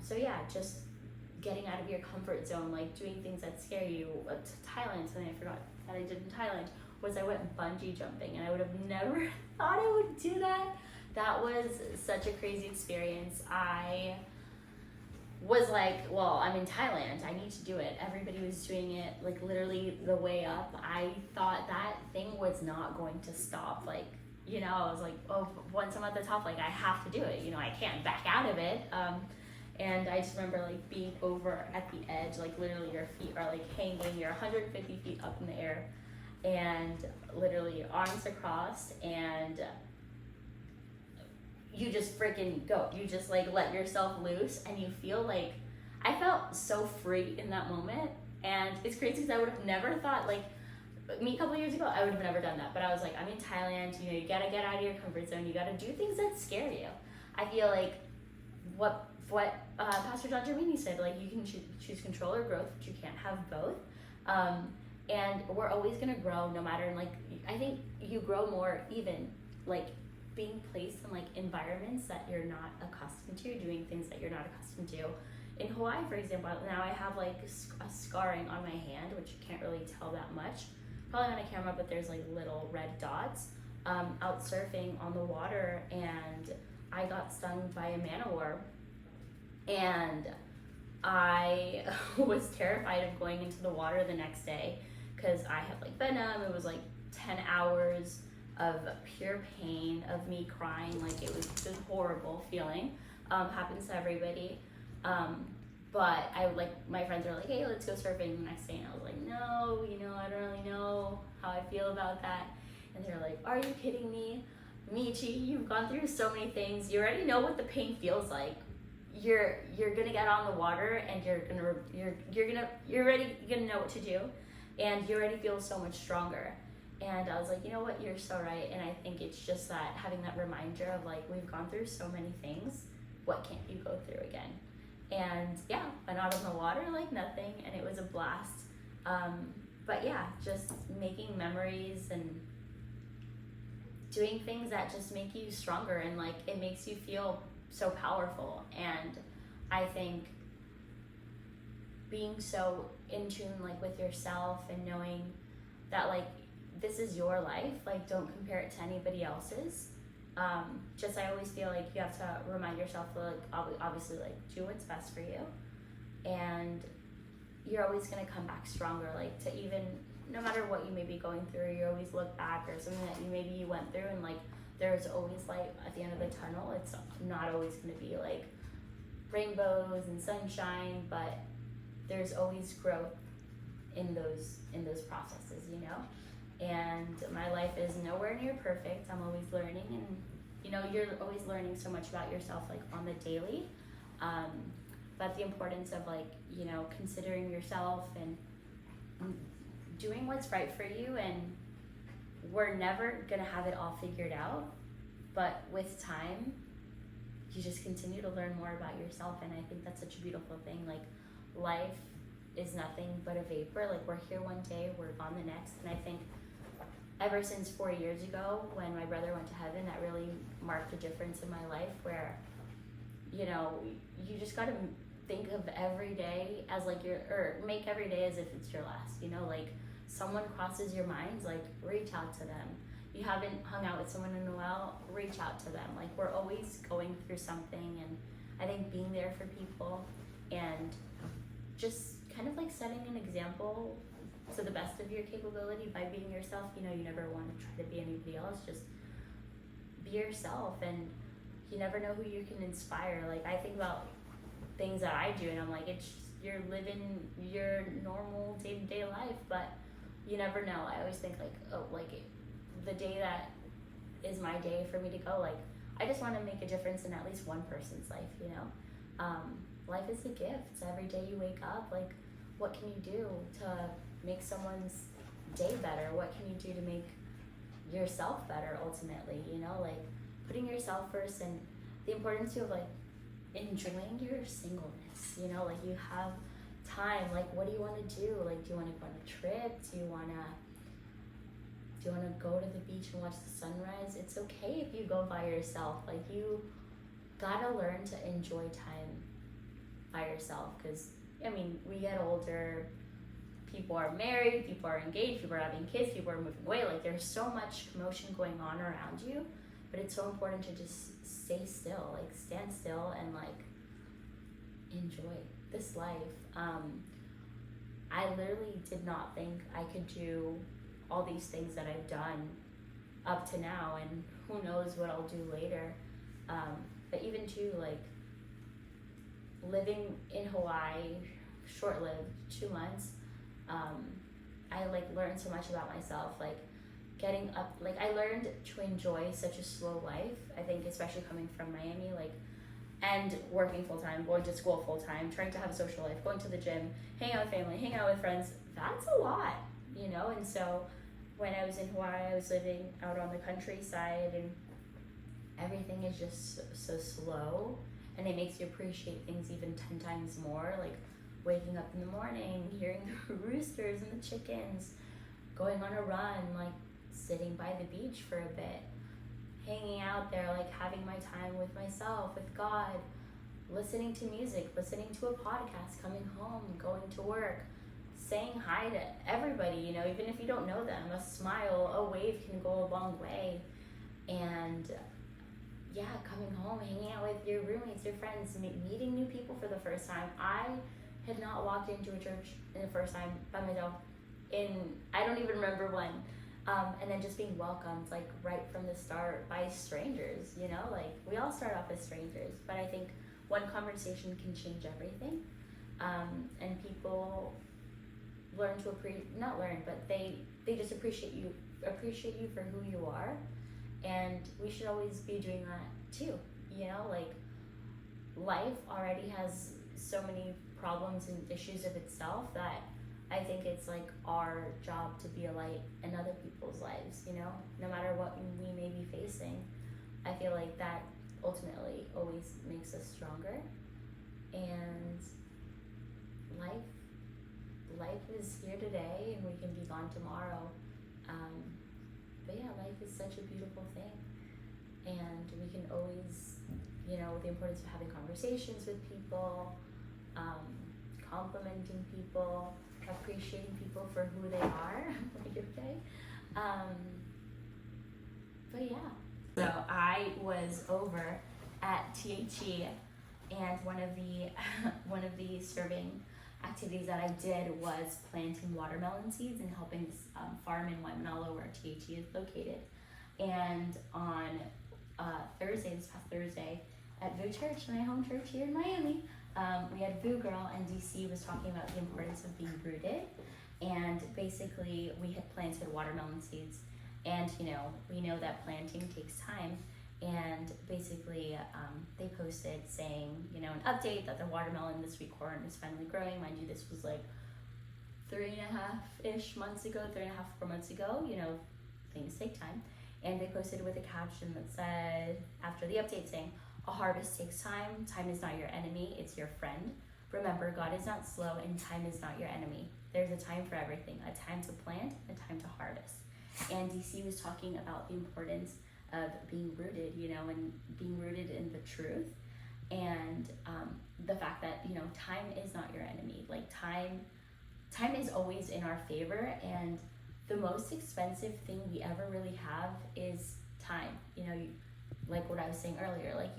So yeah, just getting out of your comfort zone, like doing things that scare you. Thailand, something I forgot that I did in Thailand was I went bungee jumping, and I would have never thought I would do that. That was such a crazy experience. I was like, well, I'm in Thailand, I need to do it. Everybody was doing it, like literally the way up. I thought that thing was not going to stop. Like, you know, I was like, oh, once I'm at the top, like I have to do it. You know, I can't back out of it. And I just remember like being over at the edge, like literally your feet are like hanging, you're 150 feet up in the air, and literally arms across, and you just freaking go. You just like let yourself loose, and you feel like, I felt so free in that moment. And it's crazy because I would have never thought, like me a couple years ago, I would have never done that. But I was like, I'm in Thailand, you know, you gotta get out of your comfort zone. You gotta do things that scare you. I feel like what Pastor John Germini said, like you can choose control or growth, but you can't have both. And we're always gonna grow no matter, like, I think you grow more even like being placed in like environments that you're not accustomed to, doing things that you're not accustomed to. In Hawaii, for example, now I have like a scarring on my hand, which you can't really tell that much, probably on a camera, but there's like little red dots. Out surfing on the water, and I got stung by a man-o-war, and I was terrified of going into the water the next day because I had like venom. It was like 10 hours of pure pain, of me crying. Like it was just a horrible feeling. Happens to everybody. But I like, my friends were like, hey, let's go surfing the next day. And I was like, no, you know, I don't really know how I feel about that. And they're like, are you kidding me? Michi, you've gone through so many things. You already know what the pain feels like. You're gonna get on the water, and you're already gonna know what to do, and you already feel so much stronger. And I was like, you know what, you're so right. And I think it's just that, having that reminder of like, we've gone through so many things, what can't you go through again? And yeah, went out on the water like nothing, and it was a blast. But yeah, just making memories and doing things that just make you stronger, and like it makes you feel so powerful. And I think being so in tune like with yourself, and knowing that like this is your life, like don't compare it to anybody else's. Just I always feel like you have to remind yourself to like obviously like do what's best for you, and you're always gonna come back stronger. Like to even, no matter what you may be going through, you always look back, or something that you went through, and like there's always light at the end of the tunnel. It's not always gonna be like rainbows and sunshine, but there's always growth in those processes, you know. And my life is nowhere near perfect. I'm always learning, and you know, you're always learning so much about yourself like on the daily. But the importance of like, you know, considering yourself and doing what's right for you. And we're never gonna have it all figured out, but with time you just continue to learn more about yourself. And I think that's such a beautiful thing. Like life is nothing but a vapor. Like we're here one day, we're gone the next. And I think ever since 4 years ago, when my brother went to heaven, that really marked a difference in my life, where, you know, you just gotta think of every day as like make every day as if it's your last, you know. Like someone crosses your mind, like reach out to them. You haven't hung out with someone in a while, reach out to them. Like we're always going through something, and I think being there for people and just kind of like setting an example to the best of your capability by being yourself. You know, you never want to try to be anybody else, just be yourself, and you never know who you can inspire. Like I think about things that I do, and I'm like, it's you're living your normal day-to-day life, but you never know. I always think like, oh, like the day that is my day for me to go, like I just want to make a difference in at least one person's life, you know. Life is a gift. So every day you wake up, like what can you do to make someone's day better? What can you do to make yourself better ultimately, you know? Like putting yourself first, and the importance of like enjoying your singleness, you know. Like you have time, like what do you want to do? Like do you want to go on a trip? Do you want to go to the beach and watch the sunrise? It's okay if you go by yourself. Like you gotta learn to enjoy time yourself, because I mean, we get older, people are married, people are engaged, people are having kids, people are moving away. Like, there's so much commotion going on around you, but it's so important to just stay still, like stand still and like enjoy this life. I literally did not think I could do all these things that I've done up to now, and who knows what I'll do later. But even too, like, living in Hawaii, short-lived, 2 months, I like learned so much about myself, like getting up, like I learned to enjoy such a slow life. I think especially coming from Miami, like, and working full-time, going to school full-time, trying to have a social life, going to the gym, hang out with family, hang out with friends, that's a lot, you know? And so when I was in Hawaii, I was living out on the countryside, and everything is just so slow, and it makes you appreciate things even 10 times more, like waking up in the morning, hearing the roosters and the chickens, going on a run, like sitting by the beach for a bit, hanging out there, like having my time with myself, with God, listening to music, listening to a podcast, coming home, going to work, saying hi to everybody, you know, even if you don't know them. A smile, a wave can go a long way. And yeah, coming home, hanging out with your roommates, your friends, meeting new people for the first time. I had not walked into a church in the first time by myself I don't even remember when. And then just being welcomed, like right from the start, by strangers, you know, like we all start off as strangers, but I think one conversation can change everything. And people learn to not learn, but they just appreciate you for who you are. And we should always be doing that too, you know, like life already has so many problems and issues of itself that I think it's like our job to be a light in other people's lives, you know, no matter what we may be facing. I feel like that ultimately always makes us stronger. And life is here today, and we can be gone tomorrow. But yeah, life is such a beautiful thing, and we can always, you know, the importance of having conversations with people, complimenting people, appreciating people for who they are. Like, okay. But yeah. So I was over at THE, and one of the serving activities that I did was planting watermelon seeds and helping this farm in Waimanalo where THE is located. And on this past Thursday, at VU Church, my home church here in Miami, we had VU Girl, and DC was talking about the importance of being rooted. And basically, we had planted watermelon seeds, and you know, we know that planting takes time. And basically, they posted saying, you know, an update that the watermelon, the sweet corn, is finally growing. Mind you, this was like 3.5-ish months ago, 3.5, 4 months ago. You know, things take time. And they posted with a caption that said, after the update, saying, "A harvest takes time. Time is not your enemy, it's your friend. Remember, God is not slow, and time is not your enemy. There's a time for everything, a time to plant, a time to harvest." And DC was talking about the importance of being rooted, you know, and being rooted in the truth, and the fact that, you know, time is not your enemy. Like time is always in our favor, and the most expensive thing we ever really have is time. You know, like what I was saying earlier, like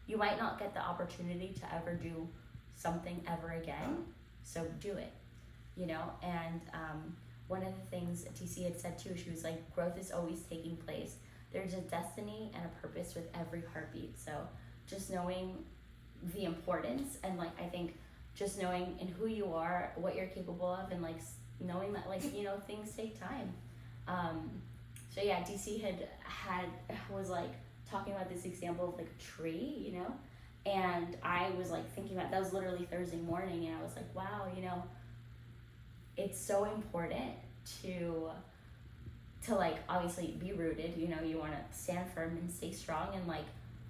you might not get the opportunity to ever do something ever again, so do it, you know. And one of the things TC had said too, she was like, growth is always taking place. There's a destiny and a purpose with every heartbeat. So just knowing the importance, and like, I think just knowing in who you are, what you're capable of, and like knowing that, like, you know, things take time. So yeah, DC was like talking about this example of like a tree, you know, and I was like thinking about, that was literally Thursday morning, and I was like, wow, you know, it's so important to like obviously be rooted, you know, you want to stand firm and stay strong, and like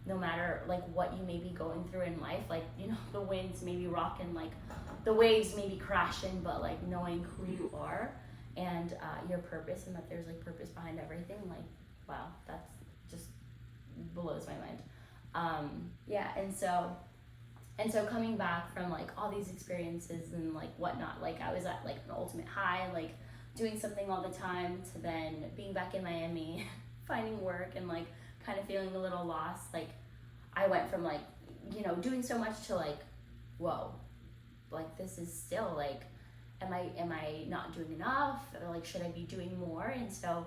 no matter like what you may be going through in life, like, you know, the winds may be rocking, like the waves may be crashing, but like knowing who you are and your purpose, and that there's like purpose behind everything, like, wow, that's just blows my mind. Yeah, and so And so coming back from like all these experiences and like whatnot, like I was at like an ultimate high, like doing something all the time, to then being back in Miami, finding work and like kind of feeling a little lost. Like I went from like, you know, doing so much to like, whoa, like this is still like, am I not doing enough? Or like, should I be doing more? And so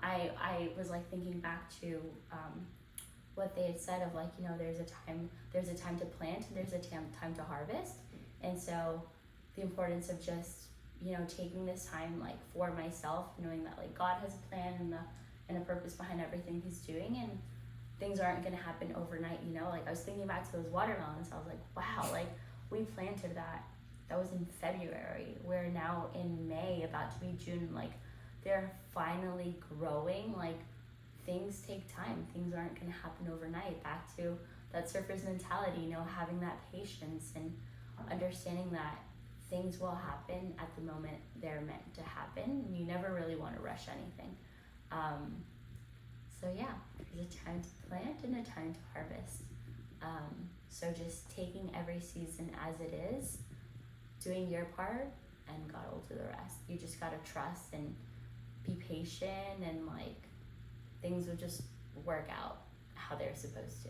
I was like thinking back to what they had said of like, you know, there's a time to plant and there's a time to harvest. And so the importance of just, you know, taking this time like for myself, knowing that like God has a plan and a purpose behind everything he's doing, and things aren't going to happen overnight, you know. Like I was thinking back to those watermelons, I was like, wow, like we planted that was in February. We're now in May, about to be June. Like they're finally growing. Like things take time. Things aren't going to happen overnight. Back to that surfer's mentality, you know, having that patience and understanding that things will happen at the moment they're meant to happen. And you never really want to rush anything. So yeah, there's a time to plant and a time to harvest. So just taking every season as it is, doing your part, and God will do the rest. You just gotta trust and be patient, and like things will just work out how they're supposed to.